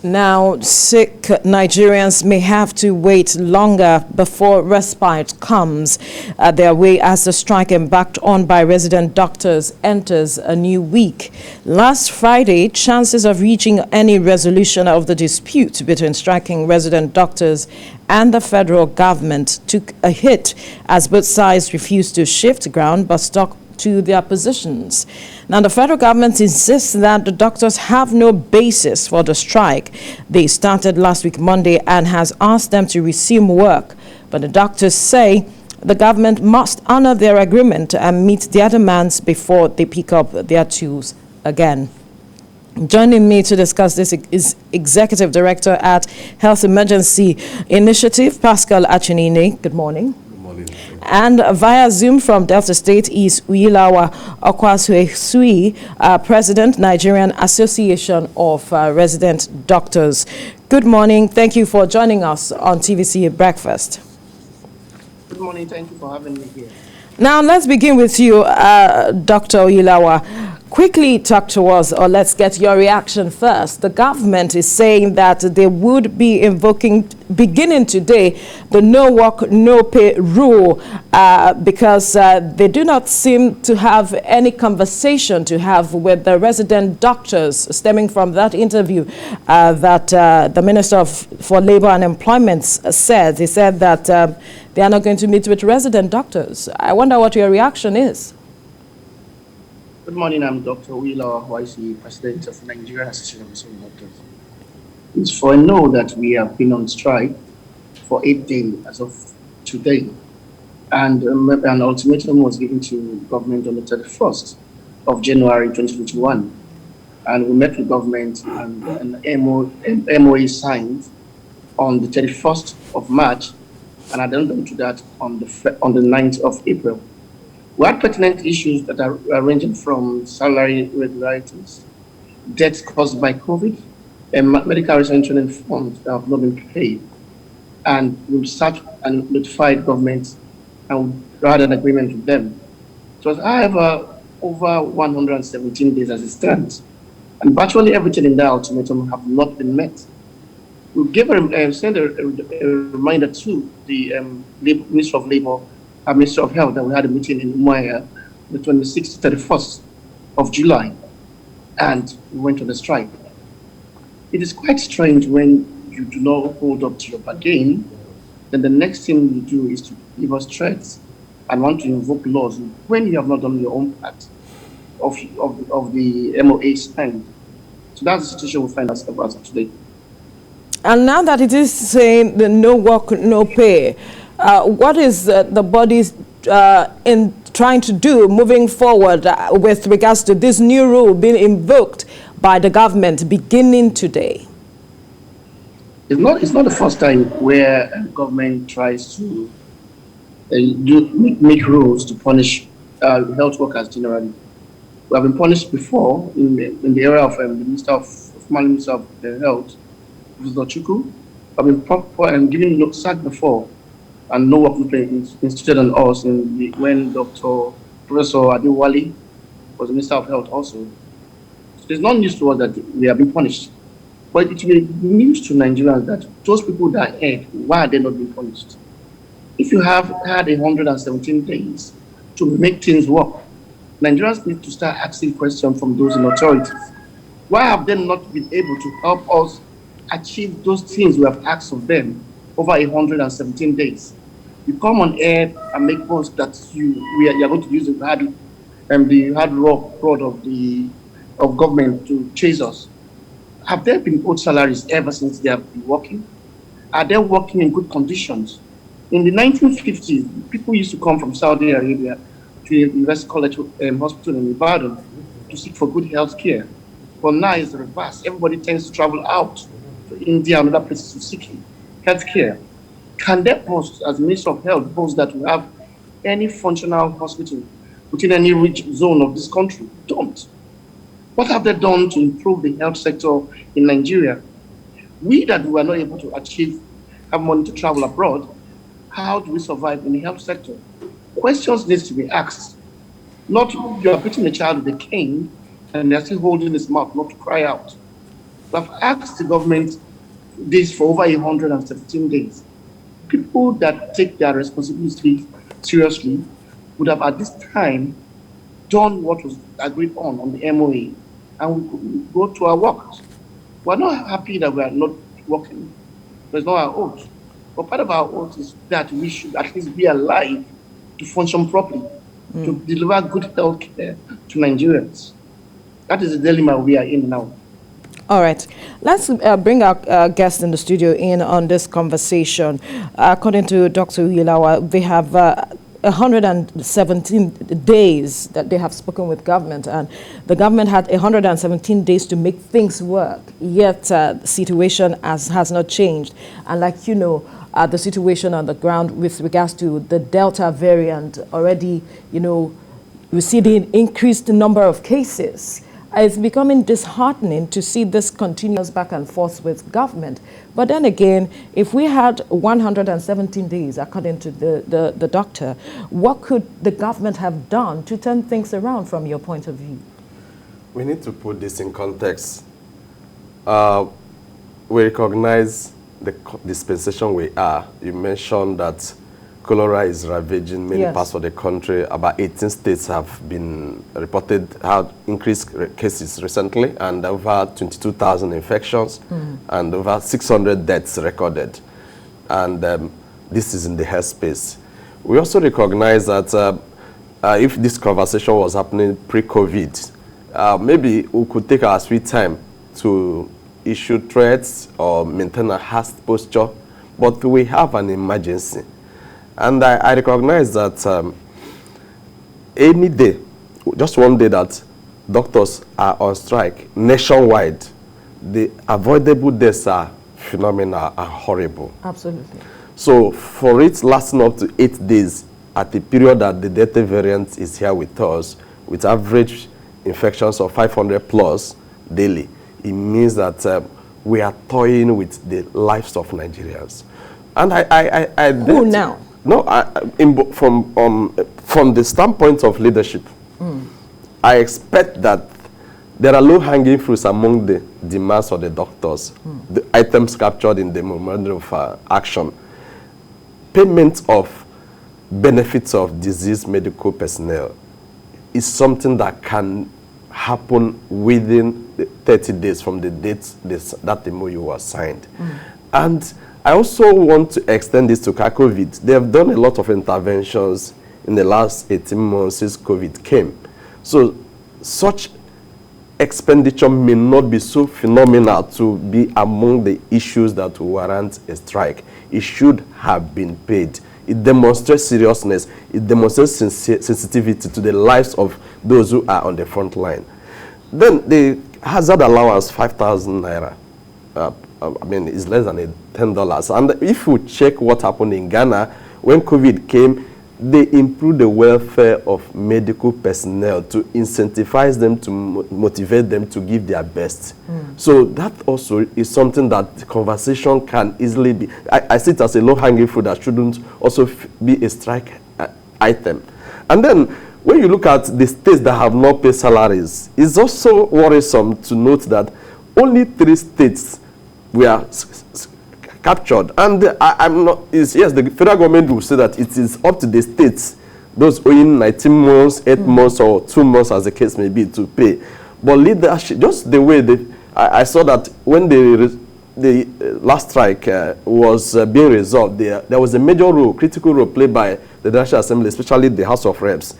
Now, sick Nigerians may have to wait longer before respite comes their way as the strike embarked on by resident doctors enters a new week. Last Friday, chances of reaching any resolution of the dispute between striking resident doctors and the federal government took a hit as both sides refused to shift ground but stuck to their positions. Now, the federal government insists that the doctors have no basis for the strike. They started last week Monday and has asked them to resume work. But the doctors say the government must honor their agreement and meet their demands before they pick up their tools again. Joining me to discuss this is Executive Director at Health Emergency Initiative, Pascal Achinine. Good morning. And via Zoom from Delta State is Uyilawa Okwasue, President, Nigerian Association of Resident Doctors. Good morning. Thank you for joining us on TVC Breakfast. Good morning. Thank you for having me here. Now, let's begin with you, Dr. Uyilawa. Quickly talk to us, or let's get your reaction first. The government is saying that they would be invoking, beginning today, the no work, no pay rule because they do not seem to have any conversation to have with the resident doctors stemming from that interview that the Minister for Labor and Employment said. He said that they are not going to meet with resident doctors. I wonder what your reaction is. Good morning, I'm Dr. Uyilawa Okwasue, President of Nigerian Association of Resident Doctors. It's for a know that we have been on strike for 8 days as of today, and an ultimatum was given to government on the 31st of January 2021, and we met with government and an MOA signed on the 31st of March, and addendum to that on the 9th of April. We had pertinent issues that are ranging from salary irregularities, debts caused by COVID, and medical research training funds that have not been paid. And we sat and notified government and we had an agreement with them. It was, however, over 117 days as it stands, and virtually everything in that ultimatum have not been met. We gave sent a reminder to the Minister of Labor, Minister of Health, that we had a meeting in Umuahia the 26th to 31st of July, and we went on a strike. It is quite strange when you do not hold up to your bargain, then the next thing you do is to give us threats and want to invoke laws when you have not done your own part of the MOA stand. So that's the situation we find ourselves as of today. And now that it is saying the no work, no pay, what is the bodies in trying to do moving forward with regards to this new rule being invoked by the government beginning today? It's not the first time where government tries to make rules to punish health workers generally. We have been punished before in the area of the Minister of Health, Professor Chukwu. I've been given sacked before, and no work instituted on us when Professor Adewale was the Minister of Health also. So it's not news to us that we have been punished. But it will be news to Nigerians that those people that are ahead, why are they not being punished? If you have had 117 days to make things work, Nigerians need to start asking questions from those in authorities. Why have they not been able to help us achieve those things we have asked of them over 117 days? You come on air and make boasts that you are going to use the hard rod of government to chase us. Have there been owed salaries ever since they have been working? Are they working in good conditions? In the 1950s, people used to come from Saudi Arabia to University College Hospital in Ibadan to seek for good health care. But now it's the reverse. Everybody tends to travel out to India and other places to seek health care. Can they boast, as Minister of Health, boast that we have any functional hospital within any rich zone of this country? Don't. What have they done to improve the health sector in Nigeria? We that we are not able to have money to travel abroad, how do we survive in the health sector? Questions need to be asked. Not you are beating a child with a cane and they're still holding his mouth not to cry out. I've asked the government this for over 117 days. People that take their responsibility seriously would have at this time done what was agreed on the MOA, and we could go to our work. We're not happy that we are not working. But it's not our oath. But part of our oath is that we should at least be alive to function properly, to deliver good health care to Nigerians. That is the dilemma we are in now. All right. Let's bring our guest in the studio in on this conversation. According to Dr. Uyelawa, they have 117 days that they have spoken with government, and the government had 117 days to make things work, yet the situation has not changed. And like you know, the situation on the ground with regards to the Delta variant already, you know, we see the increased number of cases. It's becoming disheartening to see this continuous back and forth with government. But then again, if we had 117 days, according to the doctor, what could the government have done to turn things around from your point of view? We need to put this in context. We recognize the dispensation we are. You mentioned that cholera is ravaging many parts of the country. About 18 states have been reported have increased cases recently, and over 22,000 infections and over 600 deaths recorded. And this is in the health space. We also recognize that if this conversation was happening pre-COVID, maybe we could take our sweet time to issue threats or maintain a harsh posture, but we have an emergency. And I recognize that any day, just one day that doctors are on strike nationwide, the avoidable deaths are phenomenal and horrible. Absolutely. So for it lasting up to 8 days at the period that the Delta variant is here with us, with average infections of 500 plus daily, it means that we are toying with the lives of Nigerians. And Who now? No, from the standpoint of leadership, I expect that there are low-hanging fruits among the demands of the doctors, the items captured in the memorandum of action. Payment of benefits of diseased medical personnel is something that can happen within 30 days from the date that MOU was signed. And I also want to extend this to COVID. They have done a lot of interventions in the last 18 months since COVID came. So such expenditure may not be so phenomenal to be among the issues that warrant a strike. It should have been paid. It demonstrates seriousness. It demonstrates sensitivity to the lives of those who are on the front line. Then the hazard allowance, 5,000 naira. I mean, it's less than $10. And if we check what happened in Ghana, when COVID came, they improved the welfare of medical personnel to incentivize them, to motivate them to give their best. So that also is something that the conversation can easily be. I see it as a low-hanging fruit that shouldn't also be a strike item. And then when you look at the states that have not paid salaries, it's also worrisome to note that only 3 states were captured, and I'm not. Yes, the federal government will say that it is up to the states, those owing 19 months, 8 months, or 2 months, as the case may be, to pay. But leadership, just the way I saw that when the last strike was being resolved, there was a major role, critical role played by the National Assembly, especially the House of Reps.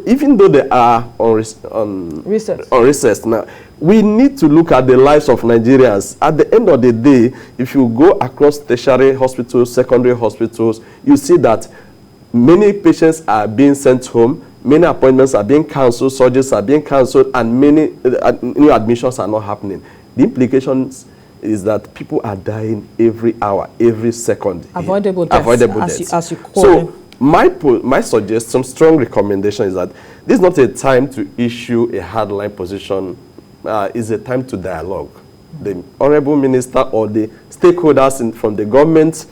Even though they are on recess now, we need to look at the lives of Nigerians. At the end of the day, if you go across tertiary hospitals, secondary hospitals, you see that many patients are being sent home, many appointments are being cancelled, surgeries are being cancelled, and many new admissions are not happening. The implications is that people are dying every hour, every second. Avoidable deaths, as you call them. My suggestion, strong recommendation is that this is not a time to issue a hardline position. It's a time to dialogue. The Honorable Minister or the stakeholders from the government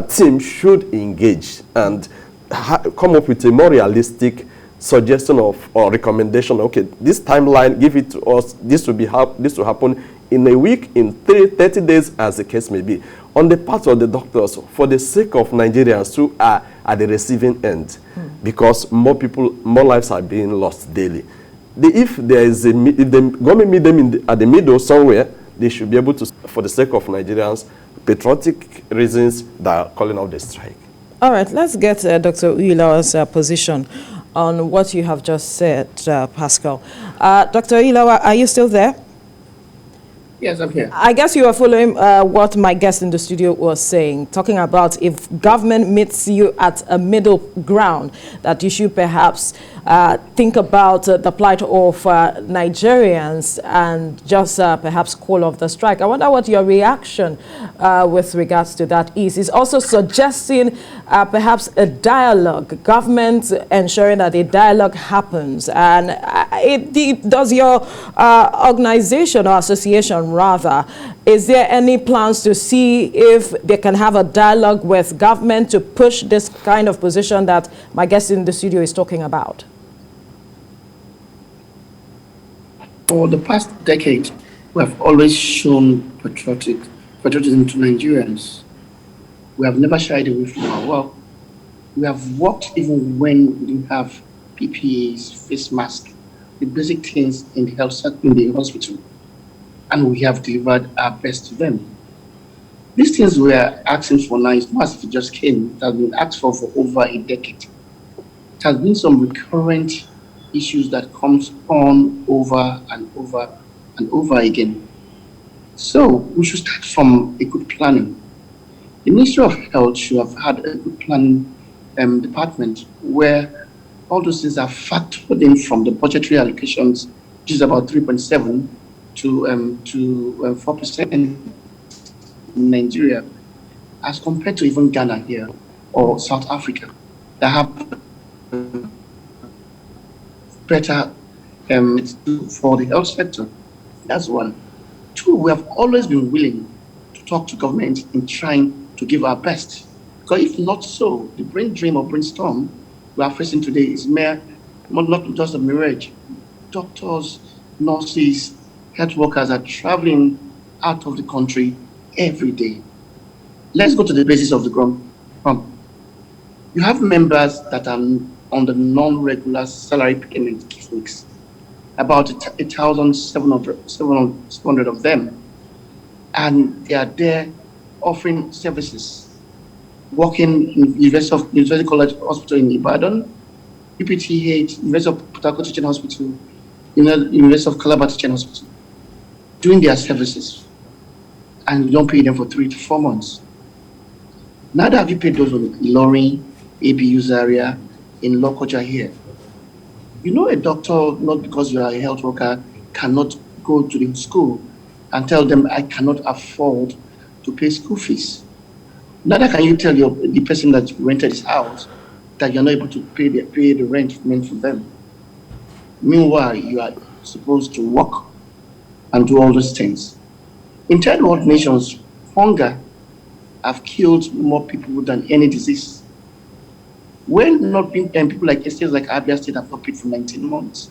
team should engage and come up with a more realistic suggestion or recommendation. Okay, this timeline, give it to us. This will happen in a week, in 30 days, as the case may be, on the part of the doctors, for the sake of Nigerians who are at the receiving end, because more lives are being lost daily. If the government meet them at the middle somewhere, they should be able to, for the sake of Nigerians, patriotic reasons that are calling out the strike. All right, let's get Dr. Uyilawa's position on what you have just said, Pascal. Dr. Uyilawa, are you still there? Yes, I'm here. I guess you are following what my guest in the studio was saying, talking about if government meets you at a middle ground, that you should perhaps think about the plight of Nigerians and just perhaps call off the strike. I wonder what your reaction with regards to that is. It's also suggesting perhaps a dialogue, government ensuring that a dialogue happens. And does your organization or association rather, is there any plans to see if they can have a dialogue with government to push this kind of position that my guest in the studio is talking about? For the past decade, we have always shown patriotism to Nigerians. We have never shied away from our work. We have worked even when we didn't have PPEs, face masks, the basic things in the hospital, and we have delivered our best to them. These things we are asking for now is not as if it just came. It has been asked for over a decade. It has been some recurrent issues that comes on over and over and over again. So we should start from a good planning. The Ministry of Health should have had a good planning department where all those things are factored in from the budgetary allocations, which is about 3.7 to 4% in Nigeria, as compared to even Ghana here or South Africa, that have better for the health sector. That's one. Two, we have always been willing to talk to government in trying to give our best. Because if not so, the brain drain or brainstorm we are facing today is not just a mirage. Doctors, nurses, health workers are traveling out of the country every day. Let's go to the basis of the ground. You have members that are on the non-regular salary payment gigs, about 1,700 of them, and they are there offering services, working in University College Hospital in Ibadan, UPTH, University of Port Harcourt Teaching Hospital, University of Calabar Teaching Hospital, doing their services, and you don't pay them for 3 to 4 months. Neither have you paid those on Ilorin, ABU Zaria, in Lokoja here. You know, a doctor, not because you are a health worker, cannot go to the school and tell them, I cannot afford to pay school fees. Neither can you tell the person that rented his house that you're not able to pay the rent meant for them. Meanwhile, you are supposed to work and do all those things. In third world nations, hunger have killed more people than any disease. When not being people like states like Abia State have not paid for 19 months,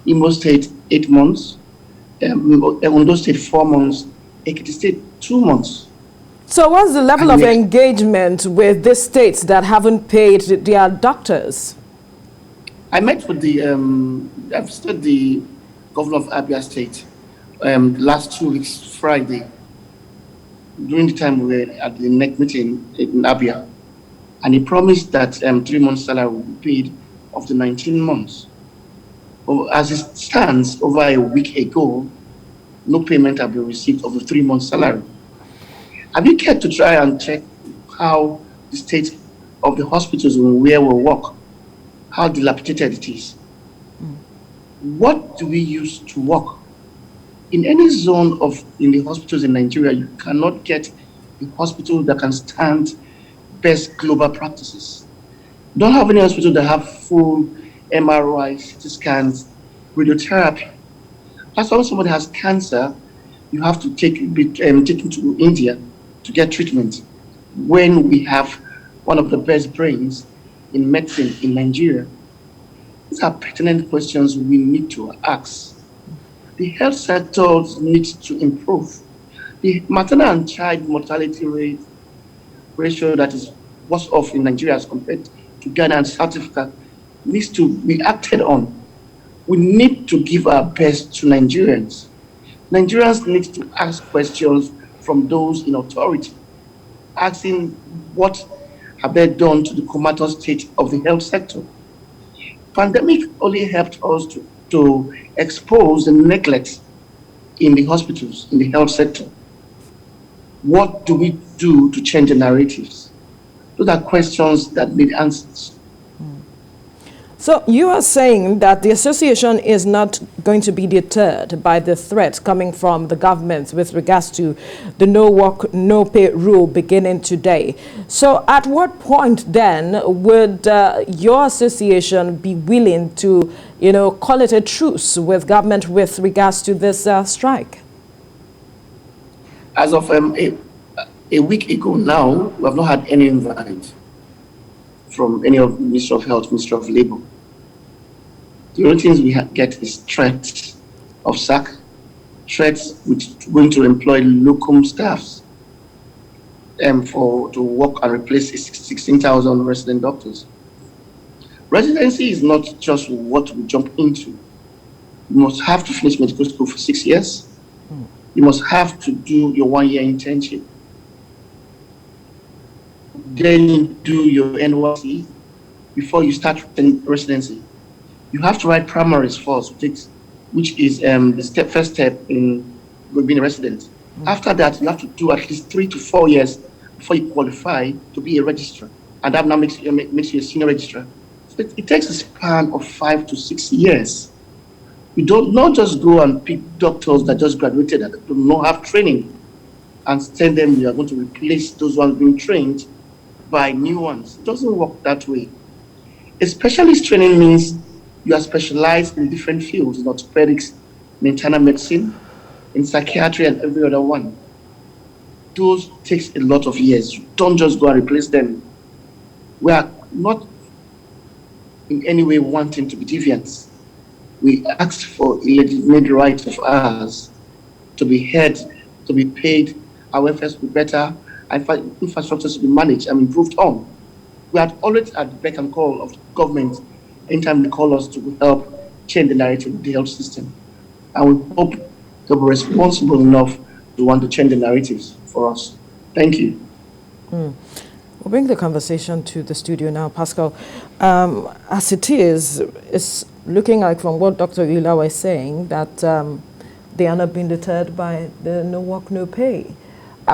Imo State 8 months, Ondo State 4 months, Ekiti State 2 months. So what's the level of engagement with these states that haven't paid their doctors? I met with I've visited the governor of Abia State last 2 weeks, Friday, during the time we were at the NEC meeting in Abia. And he promised that 3 months' salary will be paid of the 19 months. As it stands, over a week ago, no payment has been received of the 3 months' salary. Have you cared to try and check how the state of the hospitals where we work, how dilapidated it is? What do we use to work? In any zone in the hospitals in Nigeria, you cannot get a hospital that can stand best global practices. Don't have any hospital that have full MRI, CT scans, radiotherapy. That's why when somebody has cancer, you have to take him to India to get treatment. When we have one of the best brains in medicine in Nigeria, these are pertinent questions we need to ask. The health sector needs to improve. The maternal and child mortality ratio that is worse off in Nigeria as compared to Ghana and South Africa needs to be acted on. We need to give our best to Nigerians. Nigerians need to ask questions from those in authority, asking what have they done to the comatose state of the health sector. Pandemic only helped us to expose the neglect in the hospitals, in the health sector. What do we do to change the narratives? Those are questions that need answers. So you are saying that the association is not going to be deterred by the threat coming from the government with regards to the no work, no pay rule beginning today. So at what point then would your association be willing to, call it a truce with government with regards to this strike? As of a week ago now, we have not had any invite from any of the Ministry of Health, Ministry of Labour. The only things we get is threats of sack, threats which going to employ locum staffs to work and replace 16,000 resident doctors. Residency is not just what we jump into. You must have to finish medical school for 6 years. You must have to do your 1-year internship. Then you do your NYC before you start residency. You have to write primaries first, which is the first step in being a resident. After that, you have to do at least 3 to 4 years before you qualify to be a registrar. And that now makes you a senior registrar. So it takes a span of 5 to 6 years. You don't not just go and pick doctors that just graduated that do not have training and tell them you are going to replace those ones being trained by new ones. It doesn't work that way. A specialist training means you are specialized in different fields, in orthopedics, in internal medicine, in psychiatry, and every other one. Those takes a lot of years. You don't just go and replace them. We are not in any way wanting to be deviants. We asked for a legitimate right of ours to be heard, to be paid, our welfare to be better, and infrastructure to be managed and improved on. We are always at the beck and call of the government anytime they call us to help change the narrative of the health system. And we hope they'll be responsible enough to want to change the narratives for us. Thank you. We'll bring the conversation to the studio now, Pascal. As it is, it's looking like from what Dr. Ila was saying that they are not being deterred by the no work, no pay.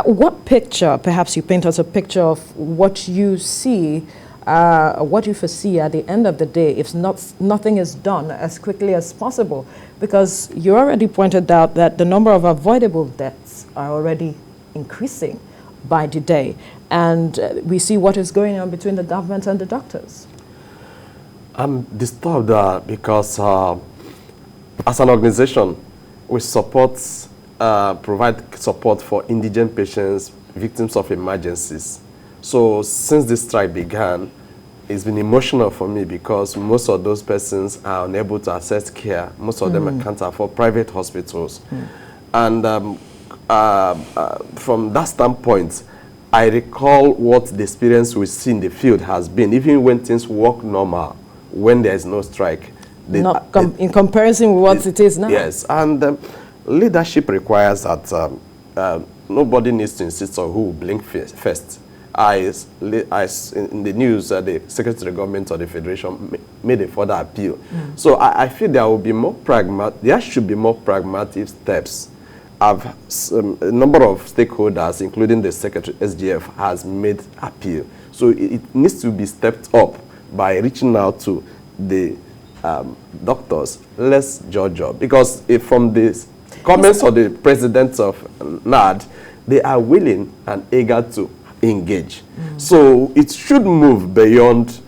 What picture, perhaps you paint us a picture of what you see, what you foresee at the end of the day if nothing is done as quickly as possible? Because you already pointed out that the number of avoidable deaths are already increasing by the day. And we see what is going on between the government and the doctors. I'm disturbed because as an organization, we provide support for indigent patients, victims of emergencies. So since this strike began, it's been emotional for me because most of those persons are unable to access care. Most of them can't afford private hospitals. And from that standpoint, I recall what the experience we see in the field has been, even when things work normal, when there is no strike. In comparison with what it is now. Yes, and leadership requires that nobody needs to insist on who will blink first. In the news, the Secretary of Government of the Federation made a further appeal. So I feel there should be more pragmatic steps. A number of stakeholders, including the Secretary SGF, has made appeal. So it needs to be stepped up by reaching out to the doctors. Let's judge up. Because if from the comments of the president of NAD, they are willing and eager to engage. So it should move beyond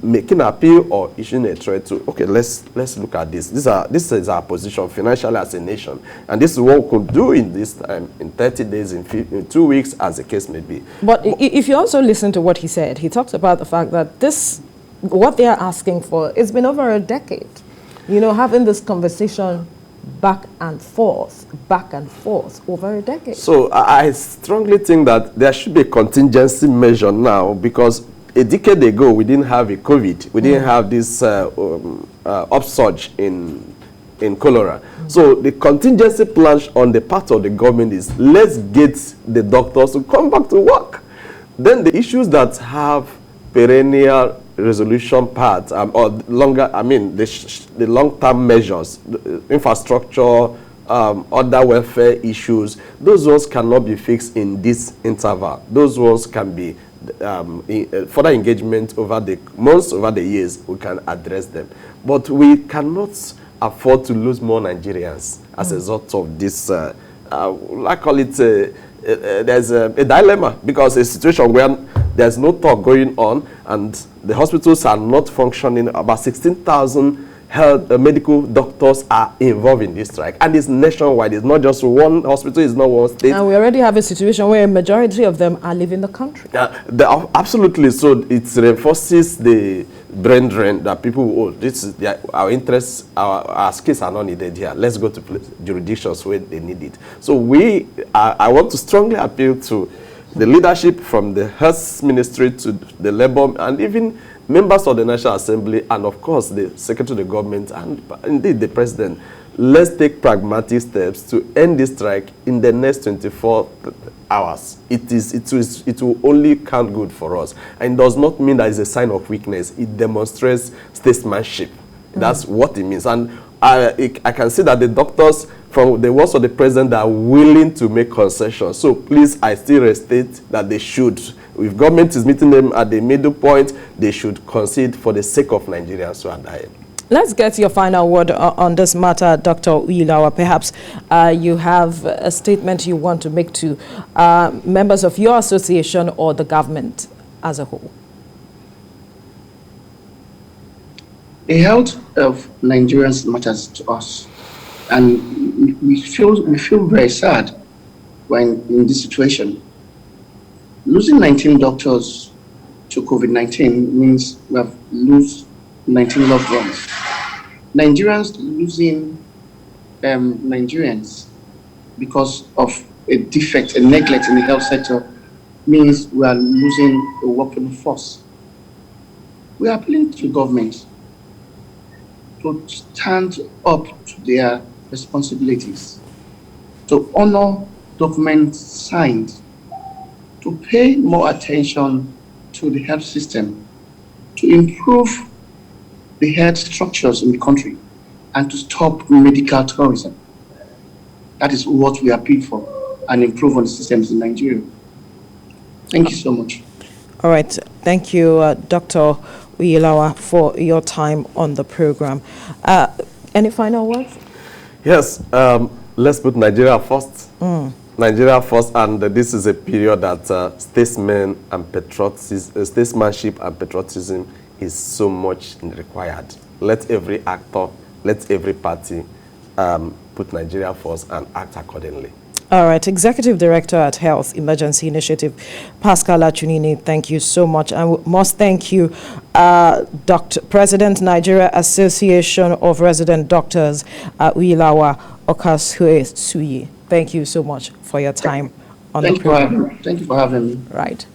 making an appeal or issuing a threat to, okay, let's look at this. This is our position financially as a nation. And this is what we could do in this time, in 30 days, in 2 weeks, as the case may be. But if you also listen to what he said, he talks about the fact that what they are asking for, it's been over a decade. Having this conversation back and forth over a decade. So I strongly think that there should be a contingency measure now, because a decade ago we didn't have a COVID, we didn't have this upsurge in cholera. So the contingency plan on the part of the government is, let's get the doctors to come back to work. Then the issues that have perennial resolution part, or longer, the long-term measures, the infrastructure, other welfare issues, those ones cannot be fixed in this interval. Those ones can be further engagement over the months, over the years, we can address them. But we cannot afford to lose more Nigerians as a result of this, I call it, there's a dilemma, because a situation where there's no talk going on and the hospitals are not functioning. About 16,000 medical doctors are involved in this strike, and it's nationwide. It's not just one hospital, it's not one state. And we already have a situation where a majority of them are leaving the country. Absolutely. So it reinforces the brain drain that people will, this is our interests, our skills are not needed here. Let's go to jurisdictions where they need it. So I want to strongly appeal to the leadership, from the Health Ministry to the Labor, and even members of the National Assembly, and of course the Secretary of the Government, and indeed the President. Let's take pragmatic steps to end this strike in the next 24 hours. It will only count good for us, and does not mean that it's a sign of weakness. It demonstrates statesmanship. That's what it means. And I can see that the doctors, from the words of the President, are willing to make concessions. So please, I still restate that they should. If government is meeting them at the middle point, they should concede for the sake of Nigerians who are dying. Let's get your final word on this matter, Dr. Uyilawa. Perhaps you have a statement you want to make to members of your association or the government as a whole. The health of Nigerians matters to us, and we feel very sad when in this situation. Losing 19 doctors to COVID-19 means we have lost 19 loved ones. Nigerians losing Nigerians because of a defect, a neglect in the health sector, means we are losing a working force. We are appealing to government to stand up to their responsibilities, to honor documents signed, to pay more attention to the health system, to improve the health structures in the country, and to stop medical tourism. That is what we appeal for, and improve on the systems in Nigeria. Thank you so much. All right. Thank you, Dr. Uyilawa, for your time on the program. Any final words? Yes. Let's put Nigeria first. Nigeria first, and this is a period that statesmanship and patriotism is so much required. Let every actor, let every party put Nigeria first and act accordingly. All right. Executive Director at Health Emergency Initiative, Pascal Achunini, thank you so much. And we must thank you, President, Nigeria Association of Resident Doctors, Uyilawa Okasue-Suyi. Thank you so much for your time on the program. Thank you for having me. Right.